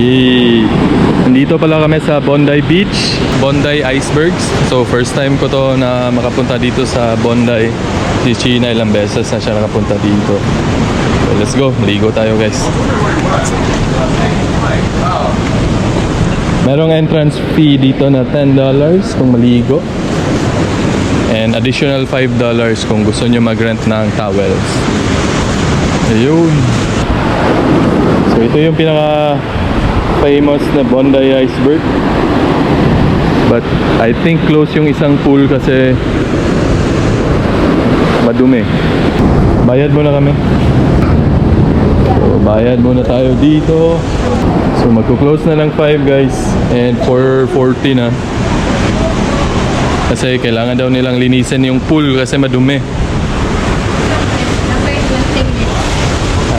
Yay! Nandito pala kami sa Bondi Beach, Bondi Icebergs. So first time ko to na makapunta dito sa Bondi. Si China ilang beses na siya nakapunta dito. So let's go, maligo tayo guys. Merong entrance fee dito na $10 kung maligo. And additional $5 kung gusto nyo mag-rent ng towels. Ayun. So ito yung pinaka famous na Bondi Iceberg. But I think close yung isang pool kasi madumi. Bayad muna kami. So bayad muna tayo dito. So magko-close na ng 5 guys. And 4:40 na. Kasi kailangan daw nilang linisin yung pool kasi madumi.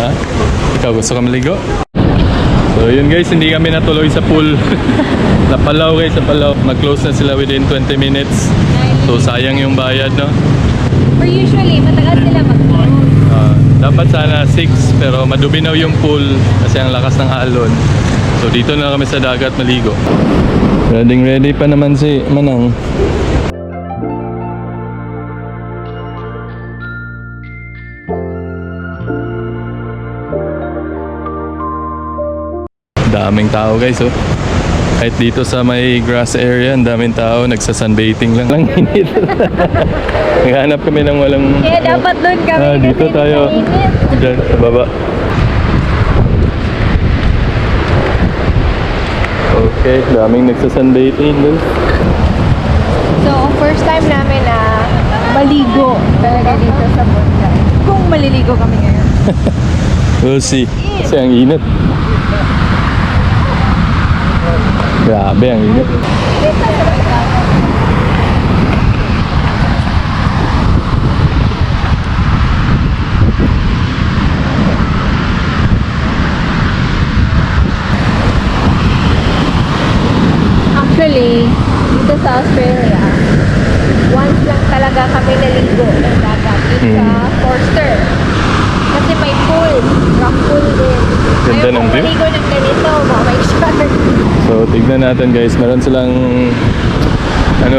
Ha? Ikaw gusto ka maligo? So yun guys, hindi kami natuloy sa pool. Napalaw guys, napalaw. Mag-close na sila within 20 minutes. So sayang yung bayad, no? Or usually, matagal sila mag-close. Dapat sana 6 pero madumi na yung pool kasi ang lakas ng alon. So dito na kami sa dagat maligo. Ready pa naman si Manang. Daming tao guys, oh. Kahit dito sa may grass area, ang daming tao, nagsa-sunbathing lang. Lang init. Naghanap kami ng walang... Kaya dapat doon kami dito kasi tayo. mainit. Diyan, sa baba. Okay, daming nagsa-sunbathing doon. So, first time namin na maligo talaga dito sa Bondi. Kung maliligo kami ngayon. We'll see. Kasi ang init. Grabe, ang init. Actually, dito sa Australia, once lang talaga kami naligo ng dagat dito sa Forster. Kasi may pool, rock pool din. Ganda Ayaw ng kong view. maligo ng ganito, baka may shark. So, tignan natin guys. Meron silang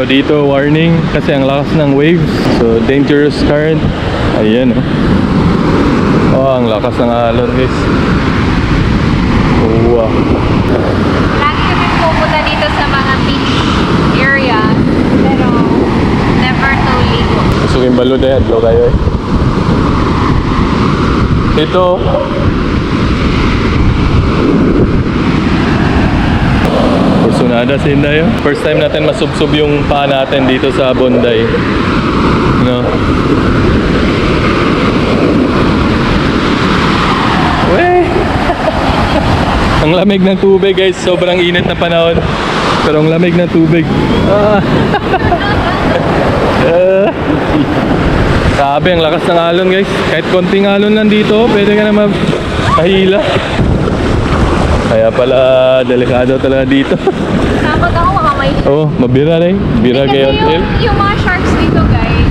dito, warning kasi ang lakas ng waves. So, dangerous current. Ayan, oh. Oh, ang lakas ng alon guys. Oh, wow. Lagi kami pupunta dito sa mga beach area, pero never to ligo. Gusto ko yung balod eh. Adlaw kayo eh. Ito. Kursunada si Inday. First time natin masubsob yung paa natin dito sa Bondi. No? Weh! Ang lamig ng tubig guys. Sobrang init na panahon. Pero ang lamig ng tubig. Sabi, ang lakas ng alon guys. Kahit konting alon lang dito, pwede ka na mahila. Kaya pala, delikado talaga dito. Kapag ako makamay. Oh, mabira rin. Bira Kasi kayo. yung mga sharks dito guys,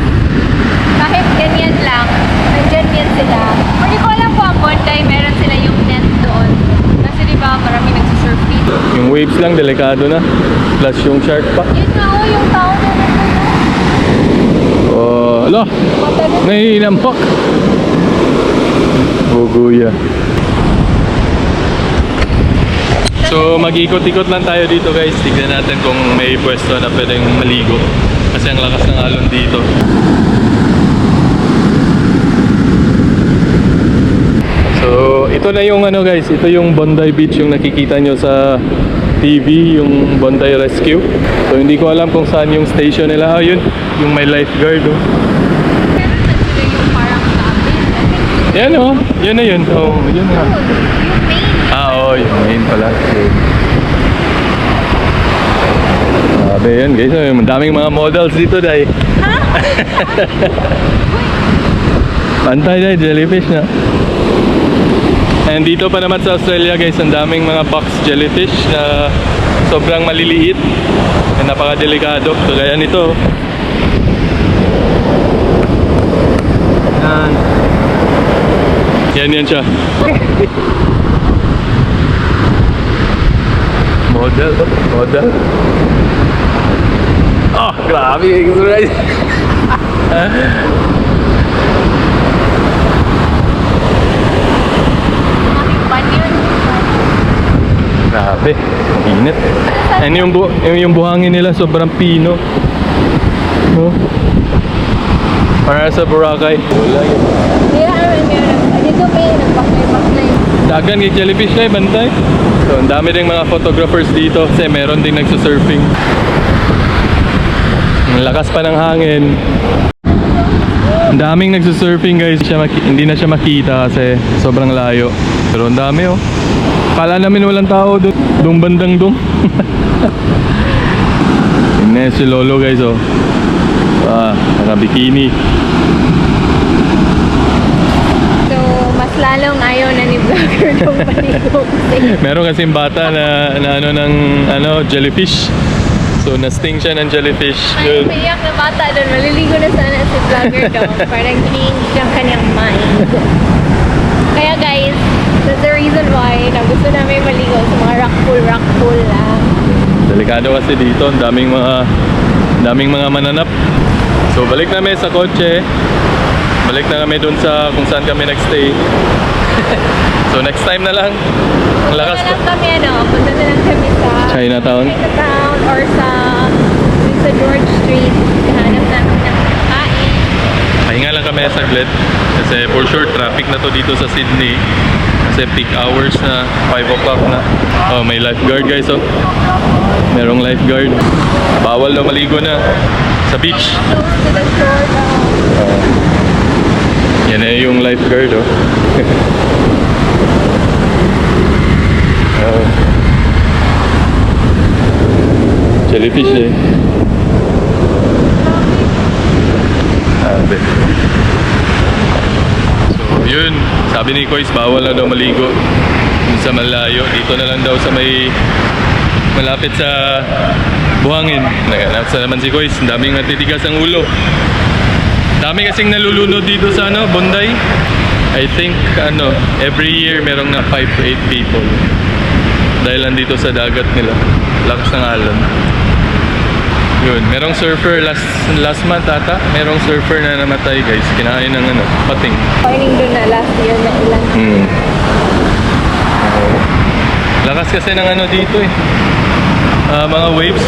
kahit ganyan lang, nandyan yan sila. Or di ko alam po ang Bondi, meron sila yung net doon. Kasi di ba marami nagsusurf dito. Yung waves lang, delikado na. Plus yung shark pa. Yun na yung tao na nandun. Oh, ala! Nahinampak! Buguya. So, mag-ikot-ikot lang tayo dito guys. Tignan natin kung may pwesto na pwedeng maligo. Kasi ang lakas ng alon dito. So, ito na yung guys. Ito yung Bondi Beach yung nakikita nyo sa TV, yung Bondi Rescue. So, hindi ko alam kung saan yung station nila. Oh, yun. Yung may lifeguard, oh. Meron na sila yung parang cabin. Yan, oh. Yun na yun. Oh, yun na. Yung main. Oo, yung main pala. Sabi yan guys, ang daming mga models dito dahil. Ha? Pantay dahil, jellyfish na. And dito pa naman sa Australia guys, ang daming mga box jellyfish na sobrang maliliit. And napakadelikado. So gaya nito. Yan siya. Model. Model. Oh, grabe. Right. Aming pan yun. Grabe. Ang init. And yung buhangin nila sobrang pino. No? Para sa Boracay. Wala yun. Meron. Dito may nagpaklay-paklay. Dagan kay jellyfish na bantay. So, ang dami ding mga photographers dito kasi meron ding nagsusurfing. Ang lakas pa ng hangin. Ang daming nagsusurfing guys. Hindi na siya makita kasi sobrang layo. Pero ang dami oh. Kala namin walang tao doon. Doong bandang doon. Tingnan si Lolo guys oh. Ah, naka-bikini. So, mas lalong ayaw na ni vlogger itong paligo. Meron kasing bata na jellyfish. So, na-sting siya ng jellyfish. Ay, umiyak na bata doon. Maliligo na sana si vlogger doon. Parang change ang kanyang mind. Kaya guys, that's the reason why na gusto namin maligo sa mga rock pool lang. Delikado kasi dito. Ang daming mga mananap. So, balik na kami sa kotse. Balik na kami dun sa kung saan kami nagstay. So, next time na lang. Ang lakas Punta na lang kami, punta na lang kami sa Chinatown. or sa George Street. Hanap namin ng kain. Pahinga lang kami saglit. Kasi for sure, traffic na to dito sa Sydney. Kasi peak hours na, 5 o'clock na. Oh, may lifeguard guys oh. Merong lifeguard. Bawal na maligo na sa beach. Close to the shore daw. Yan na yung lifeguard oh. Oh. Jellyfish eh. Sabi. So yun, sabi ni Kois bawal na daw maligo dun sa malayo. Dito na lang daw sa may malapit sa buhangin. Nasa naman si Kois, ang daming natitigas ang ulo. Dami kasing nalulunod dito sa Bondi. I think every year merong na 5 to 8 people. Dahil nandito sa dagat nila. Lakas ng alon. Yun, merong surfer last month ata. Merong surfer na namatay guys. Kinain ng pating. Finding doon na last year na ilan. Lakas kasi ng dito eh. Mga waves.